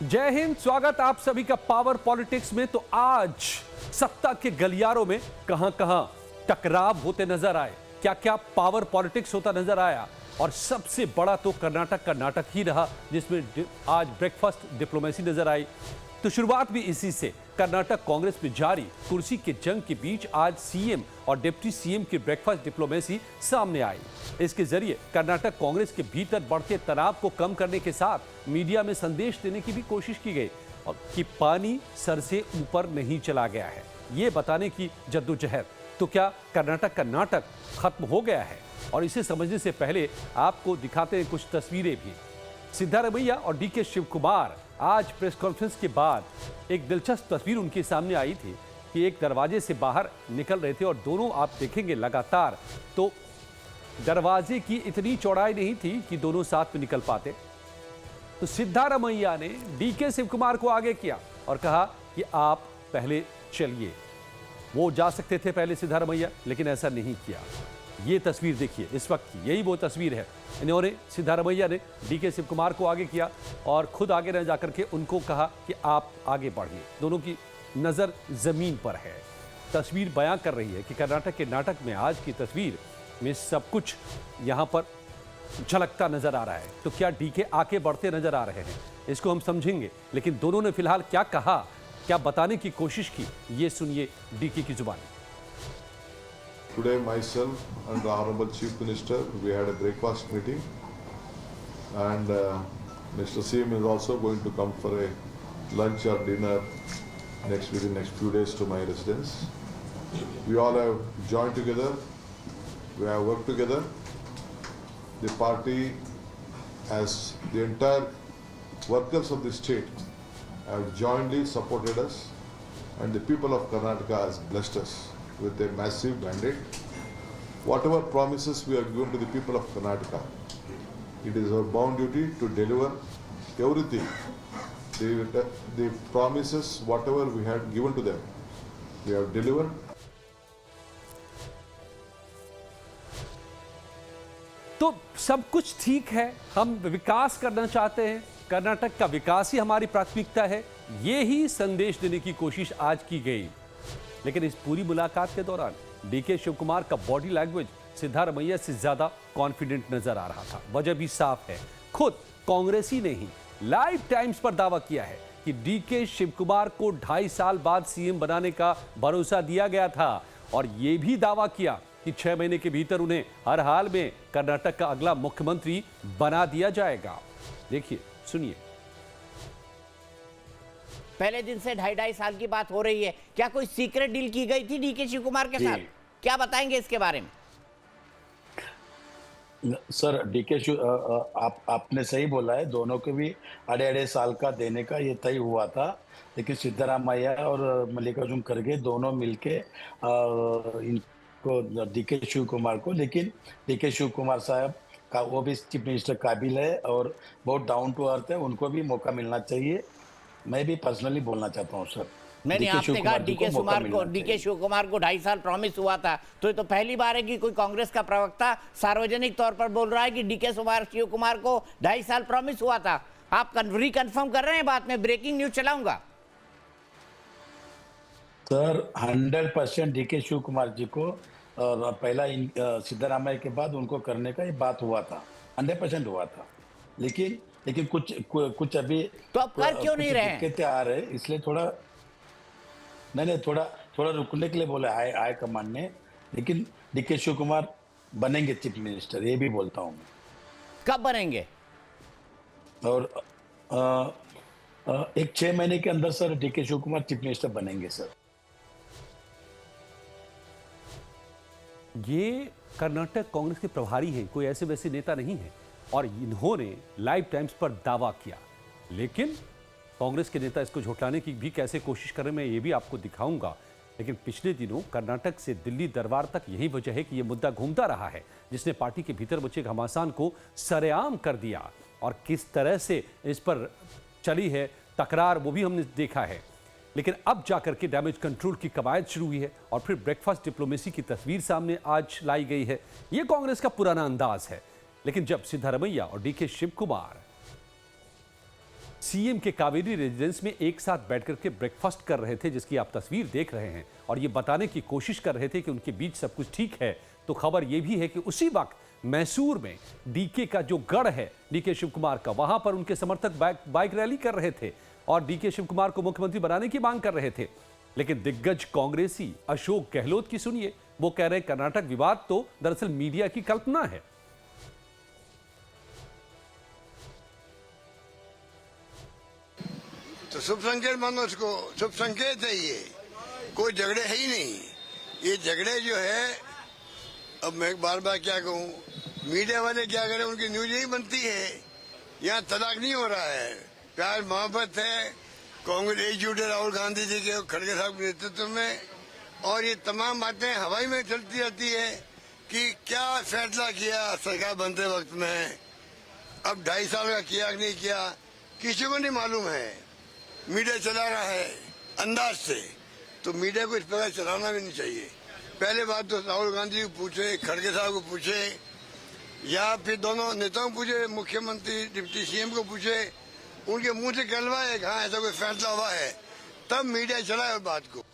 जय हिंद। स्वागत आप सभी का पावर पॉलिटिक्स में। तो आज सत्ता के गलियारों में कहां कहां टकराव होते नजर आए, क्या क्या पावर पॉलिटिक्स होता नजर आया, और सबसे बड़ा तो कर्नाटक का नाटक ही रहा जिसमें आज ब्रेकफास्ट डिप्लोमेसी नजर आई। तो शुरुआत भी इसी से। कर्नाटक कांग्रेस में जारी कुर्सी के जंग के बीच आज सीएम और डिप्टी सीएम की ब्रेकफास्ट डिप्लोमेसी सामने आई। इसके जरिए कर्नाटक कांग्रेस के भीतर बढ़ते तनाव को कम करने के साथ मीडिया में संदेश देने की भी कोशिश की गई और कि पानी सर से ऊपर नहीं चला गया है, ये बताने की जद्दोजहद। तो क्या कर्नाटक का नाटक खत्म हो गया है? और इसे समझने से पहले आपको दिखाते हैं कुछ तस्वीरें भी। सिद्धारमैया और डीके शिव कुमार आज प्रेस कॉन्फ्रेंस के बाद एक दिलचस्प तस्वीर उनके सामने आई थी कि एक दरवाजे से बाहर निकल रहे थे और दोनों आप देखेंगे लगातार तो दरवाजे की इतनी चौड़ाई नहीं थी कि दोनों साथ में निकल पाते। तो सिद्धारमैया ने डीके शिव कुमार को आगे किया और कहा कि आप पहले चलिए। वो जा सकते थे पहले सिद्धारमैया, लेकिन ऐसा नहीं किया। ये तस्वीर देखिए इस वक्त की, यही वो तस्वीर है। इन्होंने सिद्धारमैया ने डीके शिव कुमार को आगे किया और खुद आगे न जाकर के उनको कहा कि आप आगे बढ़िए। दोनों की नजर जमीन पर है। तस्वीर बयां कर रही है कि कर्नाटक के नाटक में आज की तस्वीर में सब कुछ यहां पर झलकता नजर आ रहा है। तो क्या डीके आगे बढ़ते नजर आ रहे हैं, इसको हम समझेंगे। लेकिन दोनों ने फिलहाल क्या कहा, क्या बताने की कोशिश की, ये सुनिए डीके की जुबानी। Today, myself and the Honorable Chief Minister, we had a breakfast meeting, and Mr. CM is also going to come for a lunch or dinner within next few days to my residence. We all have joined together, we have worked together. The party, as the entire workers of the state, have jointly supported us, and the people of Karnataka has blessed us with a massive mandate. Whatever promises we have given to the people of Karnataka, it is our bound duty to deliver everything. The promises, whatever we had given to them, we have delivered. तो सब कुछ ठीक है, हम विकास करना चाहते हैं, कर्नाटक का विकास ही हमारी प्राथमिकता है, ये ही संदेश देने की कोशिश आज की गई। लेकिन इस पूरी मुलाकात के दौरान डीके शिव कुमार का बॉडी लैंग्वेज सिद्धारमैया से ज्यादा कॉन्फिडेंट नजर आ रहा था। वजह भी साफ है, खुद कांग्रेसी ने ही लाइव टाइम्स पर दावा किया है कि डीके शिव कुमार को 2.5 साल बाद सीएम बनाने का भरोसा दिया गया था और यह भी दावा किया कि 6 महीने के भीतर उन्हें हर हाल में कर्नाटक का अगला मुख्यमंत्री बना दिया जाएगा। देखिए, सुनिए। पहले दिन से 2.5 साल की बात हो रही है। क्या कोई सीक्रेट डील की गई थी डीके शिव कुमार के साथ? क्या बताएंगे इसके बारे में? सर, डीके शिव आपने सही बोला है, दोनों को भी 2.5 साल का देने का ये तय हुआ था। लेकिन सिद्धारमैया और मल्लिकार्जुन खड़गे दोनों मिलके इनको डीके शिव कुमार को, लेकिन डीके शिव कुमार साहब का वो भी चीफ मिनिस्टर काबिल है और बहुत डाउन टू अर्थ है, उनको भी मौका मिलना चाहिए। मैं भी पर्सनली बोलना चाहता हूँ सर। नहीं, आपने कहा डीके शिव कुमार को 2.5 साल प्रॉमिस हुआ था, तो ये तो पहली बार है कि कोई कांग्रेस का प्रवक्ता सार्वजनिक तौर पर बोल रहा है कि डीके शिव कुमार को 2.5 साल प्रॉमिस हुआ था। आप रिकन्फर्म कर रहे हैं बात में? ब्रेकिंग न्यूज चलाऊंगा सर। 100% डीके शिव कुमार जी को पहला सिद्धारमैया के बाद उनको करने का ये बात हुआ था, 100% हुआ था। लेकिन कुछ अभी तो अब कर क्यों नहीं रहे हैं? दिक्कतें आ रहे, इसलिए थोड़ा रुकने के लिए बोले हाई कमांड ने। लेकिन डीके शिव कुमार बनेंगे चीफ मिनिस्टर, ये भी बोलता हूँ। कब बनेंगे? और एक 6 महीने के अंदर sir DK Shivakumar chief minister बनेंगे सर। ये कर्नाटक कांग्रेस के प्रभारी हैं, कोई ऐसे वैसे नेता नहीं है और इन्होंने लाइव टाइम्स पर दावा किया। लेकिन कांग्रेस के नेता इसको झुठलाने की भी कैसे कोशिश कर रहे हैं, मैं ये भी आपको दिखाऊंगा। लेकिन पिछले दिनों कर्नाटक से दिल्ली दरबार तक यही वजह है कि यह मुद्दा घूमता रहा है, जिसने पार्टी के भीतर बचे घमासान को सरेआम कर दिया और किस तरह से इस पर चली है तकरार, वो भी हमने देखा है। लेकिन अब जाकर के डैमेज कंट्रोल की कवायद शुरू हुई है और फिर ब्रेकफास्ट डिप्लोमेसी की तस्वीर सामने आज लाई गई है। यह कांग्रेस का पुराना अंदाज है। लेकिन जब सिद्धारमैया और डीके शिव कुमार सीएम के कावेरी रेजिडेंस में एक साथ बैठकर के ब्रेकफास्ट कर रहे थे, जिसकी आप तस्वीर देख रहे हैं, और ये बताने की कोशिश कर रहे थे कि उनके बीच सब कुछ ठीक है। तो खबर यह भी है कि उसी वक्त मैसूर में डीके का जो गढ़ है डीके शिव कुमार का, वहां पर उनके समर्थक बाइक रैली कर रहे थे और डीके शिव कुमार को मुख्यमंत्री बनाने की मांग कर रहे थे। लेकिन दिग्गज कांग्रेसी अशोक गहलोत की सुनिए, वो कह रहे कर्नाटक विवाद तो दरअसल मीडिया की कल्पना है। तो शुभ संकेत मानो उसको, शुभ संकेत है ये, कोई झगड़े है ही नहीं। ये झगड़े जो है, अब मैं बार बार क्या कहूँ, मीडिया वाले क्या करें, उनकी न्यूज यही बनती है। यहाँ तलाक नहीं हो रहा है, प्यार मोहब्बत है। कांग्रेस एकजुट है राहुल गांधी जी के खड़गे साहब के नेतृत्व में, और ये तमाम बातें हवाई में चलती रहती है कि क्या फैसला किया सरकार बनते वक्त में, अब 2.5 साल का किया कि नहीं किया, किसी को नहीं मालूम है। मीडिया चला रहा है अंदाज से, तो मीडिया को इस प्रकार चलाना भी नहीं चाहिए। पहले बात तो राहुल गांधी को पूछे, खड़गे साहब को पूछे, या फिर दोनों नेताओं को पूछे, मुख्यमंत्री डिप्टी सीएम को पूछे, उनके मुंह से कहलवाए हाँ ऐसा कोई फैसला हुआ है, तब मीडिया चलाए बात को।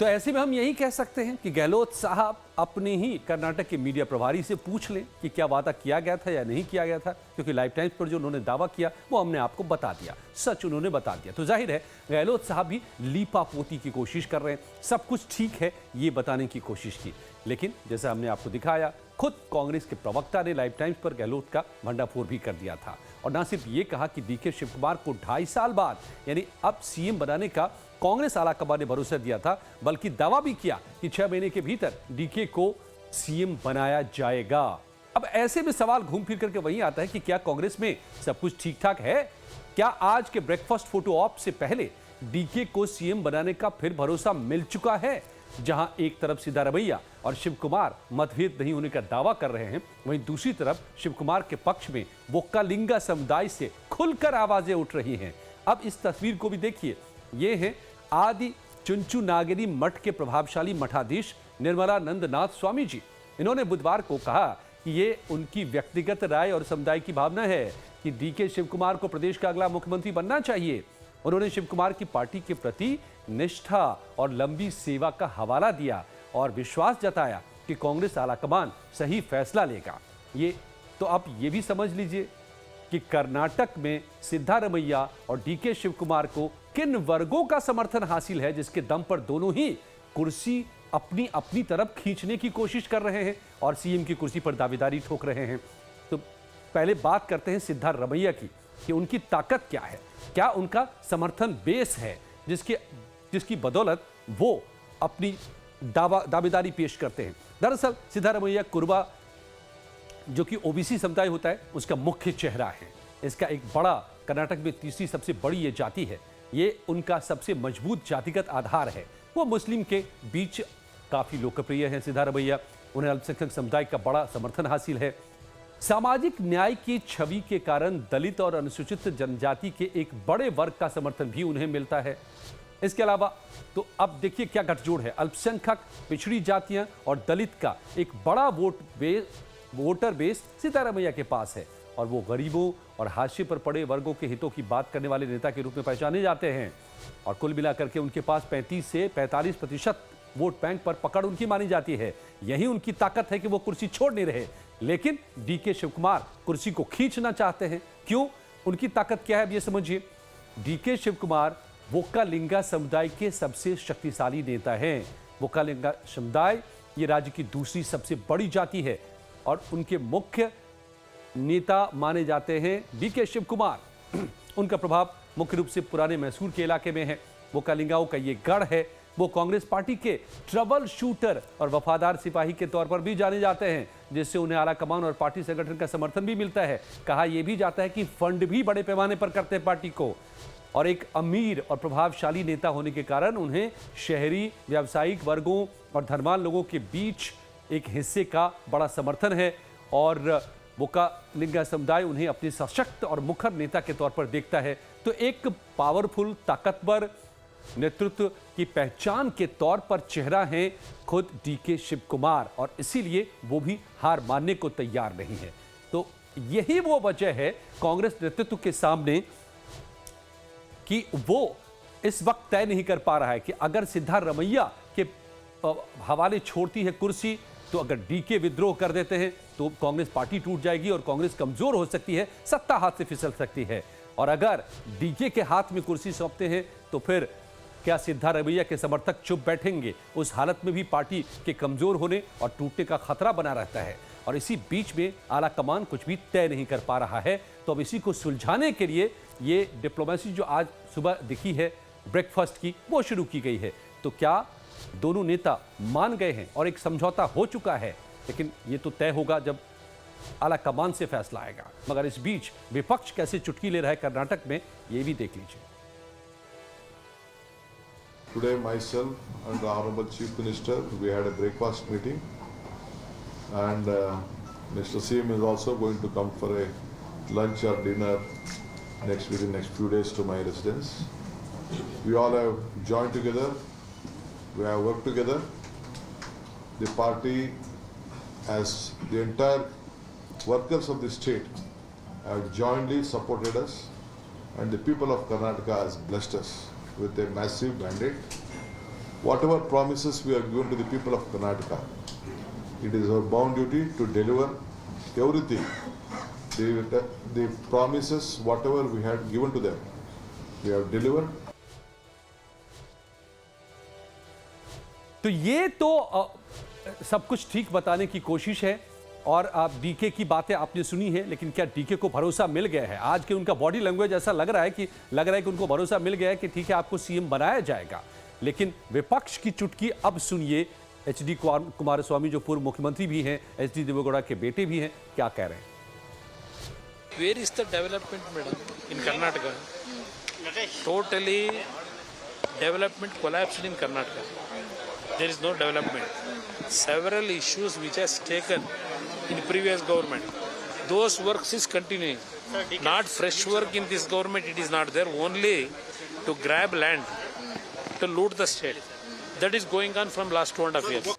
तो ऐसे में हम यही कह सकते हैं कि गहलोत साहब अपने ही कर्नाटक के मीडिया प्रभारी से पूछ लें कि क्या वादा किया गया था या नहीं किया गया था, क्योंकि लाइफ टाइम्स पर जो उन्होंने दावा किया वो हमने आपको बता दिया, सच उन्होंने बता दिया। तो जाहिर है गहलोत साहब भी लीपापोती की कोशिश कर रहे हैं, सब कुछ ठीक है ये बताने की कोशिश की। लेकिन जैसा हमने आपको दिखाया, खुद कांग्रेस के प्रवक्ता ने लाइफ टाइम्स पर गहलोत का भंडाफोड़ भी कर दिया था, और ना सिर्फ ये कहा कि डीके शिव कुमार को 2.5 साल बाद यानी अब सीएम बनाने का कांग्रेस आलाकमान ने भरोसा दिया था, बल्कि दावा भी किया कि 6 महीने के भीतर डीके को सीएम बनाया जाएगा। अब ऐसे में सवाल घूम फिर करके वहीं आता है कि क्या कांग्रेस में सब कुछ ठीक ठाक है? क्या आज के ब्रेकफास्ट फोटो ऑप से पहले डीके को सीएम बनाने का फिर भरोसा मिल चुका है? जहां एक तरफ सिद्धारमैया और शिव कुमार मतभेद नहीं होने का दावा कर रहे हैं, वहीं दूसरी तरफ शिव कुमार के पक्ष में वोक्कालिंगा समुदाय से खुलकर आवाजें उठ रही हैं। अब इस तस्वीर को भी देखिए, ये है आदि चुंचुनागिरी मठ के प्रभावशाली मठाधीश निर्मलानंद नाथ स्वामी जी। इन्होंने बुधवार को कहा कि ये उनकी व्यक्तिगत राय और समुदाय की भावना है कि डीके शिव कुमार को प्रदेश का अगला मुख्यमंत्री बनना चाहिए। उन्होंने शिव कुमार की पार्टी के प्रति निष्ठा और लंबी सेवा का हवाला दिया और विश्वास जताया कि कांग्रेस आलाकमान सही फैसला लेगा। ये तो आप ये भी समझ लीजिए कि कर्नाटक में सिद्धारमैया और डीके शिव कुमार को किन वर्गों का समर्थन हासिल है, जिसके दम पर दोनों ही कुर्सी अपनी अपनी तरफ खींचने की कोशिश कर रहे हैं और सीएम की कुर्सी पर दावेदारी ठोक रहे हैं। तो पहले बात करते हैं सिद्धारमैया की कि उनकी ताकत क्या है, क्या उनका समर्थन बेस है जिसकी बदौलत वो अपनी दावेदारी पेश करते हैं। दरअसल सिद्धारमैया कुर्बा जो कि ओबीसी समुदाय होता है उसका मुख्य चेहरा है। इसका एक बड़ा, कर्नाटक में तीसरी सबसे बड़ी ये जाति है, ये उनका सबसे मजबूत जातिगत आधार है। वो मुस्लिम के बीच काफी लोकप्रिय हैं सिद्धारमैया, उन्हें अल्पसंख्यक समुदाय का बड़ा समर्थन हासिल है। सामाजिक न्याय की छवि के कारण दलित और अनुसूचित जनजाति के एक बड़े वर्ग का समर्थन भी उन्हें मिलता है। इसके अलावा तो अब देखिए क्या गठजोड़ है, अल्पसंख्यक, पिछड़ी जातियां और दलित का एक बड़ा वोटर बेस सिद्धारमैया के पास है, और वो गरीबों और हाशिए पर पड़े वर्गों के हितों की बात करने वाले नेता के रूप में पहचाने जाते हैं। और कुल मिलाकर के उनके पास 35 से 45% वोट बैंक पर पकड़ उनकी मानी जाती है। यही उनकी ताकत है कि वो कुर्सी छोड़ नहीं रहे। लेकिन डीके शिव कुमार कुर्सी को खींचना चाहते हैं। क्यों? उनकी ताकत क्या है, अब ये समझिए। डीके शिव कुमार वोक्कालिंगा समुदाय के सबसे शक्तिशाली नेता हैं। वोक्कालिंगा समुदाय ये राज्य की दूसरी सबसे बड़ी जाति है और उनके मुख्य नेता माने जाते हैं डीके शिव कुमार। उनका प्रभाव मुख्य रूप से पुराने मैसूर के इलाके में है। वोक्कालिंगाओं का ये गढ़ है। वो कांग्रेस पार्टी के ट्रबल शूटर और वफादार सिपाही के तौर पर भी जाने जाते हैं, जिससे उन्हें आलाकमान और पार्टी संगठन का समर्थन भी मिलता है। कहा यह भी जाता है कि फंड भी बड़े पैमाने पर करते हैं पार्टी को, और एक अमीर और प्रभावशाली नेता होने के कारण उन्हें शहरी व्यावसायिक वर्गों और धनवान लोगों के बीच एक हिस्से का बड़ा समर्थन है, और वोक्कालिंगा समुदाय उन्हें अपने सशक्त और मुखर नेता के तौर पर देखता है। तो एक पावरफुल, ताकतवर नेतृत्व की पहचान के तौर पर चेहरा हैं खुद डीके शिव कुमार, और इसीलिए वो भी हार मानने को तैयार नहीं है। तो यही वो वजह है कांग्रेस नेतृत्व के सामने कि वो इस वक्त तय नहीं कर पा रहा है कि अगर सिद्धारमैया के हवाले छोड़ती है कुर्सी, तो अगर डीके विद्रोह कर देते हैं तो कांग्रेस पार्टी टूट जाएगी और कांग्रेस कमजोर हो सकती है, सत्ता हाथ से फिसल सकती है। और अगर डीके के हाथ में कुर्सी सौंपते हैं तो फिर क्या सिद्धारमैया के समर्थक चुप बैठेंगे? उस हालत में भी पार्टी के कमजोर होने और टूटने का खतरा बना रहता है। और इसी बीच में आला कमान कुछ भी तय नहीं कर पा रहा है। तो अब इसी को सुलझाने के लिए ये डिप्लोमेसी जो आज सुबह दिखी है ब्रेकफास्ट की, वो शुरू की गई है। तो क्या दोनों नेता मान गए हैं और एक समझौता हो चुका है? लेकिन ये तो तय होगा जब आला कमान से फैसला आएगा। मगर इस बीच विपक्ष कैसे चुटकी ले रहा है कर्नाटक में, ये भी देख लीजिए। Today, myself and the Honorable Chief Minister, we had a breakfast meeting, and Mr. CM is also going to come for a lunch or dinner within next few days to my residence. We all have joined together, we have worked together. The party, as the entire workers of the state, have jointly supported us, and the people of Karnataka has blessed us with a massive mandate. Whatever promises we have given to the people of Karnataka, it is our bound duty to deliver everything. The promises, whatever we had given to them, we have delivered. तो ये तो सब कुछ ठीक बताने की कोशिश है। और आप डीके की बातें आपने सुनी है, लेकिन क्या डीके को भरोसा मिल गया है? आज के उनका बॉडी लैंग्वेज ऐसा लग रहा है कि उनको भरोसा मिल गया है कि ठीक है, आपको सीएम बनाया जाएगा। लेकिन विपक्ष की चुटकी अब सुनिए। एचडी कुमारस्वामी जो पूर्व मुख्यमंत्री भी हैं, एचडी देवेगौड़ा के बेटे भी हैं, क्या कह रहे हैं? Where is the development, madam, in Karnataka? Totally development collapsed in Karnataka. There is no development. Several issues which has taken in previous government, those works is continuing. Not fresh work in this government, it is not there. Only to grab land, to loot the state. That is going on from last 2.5 years.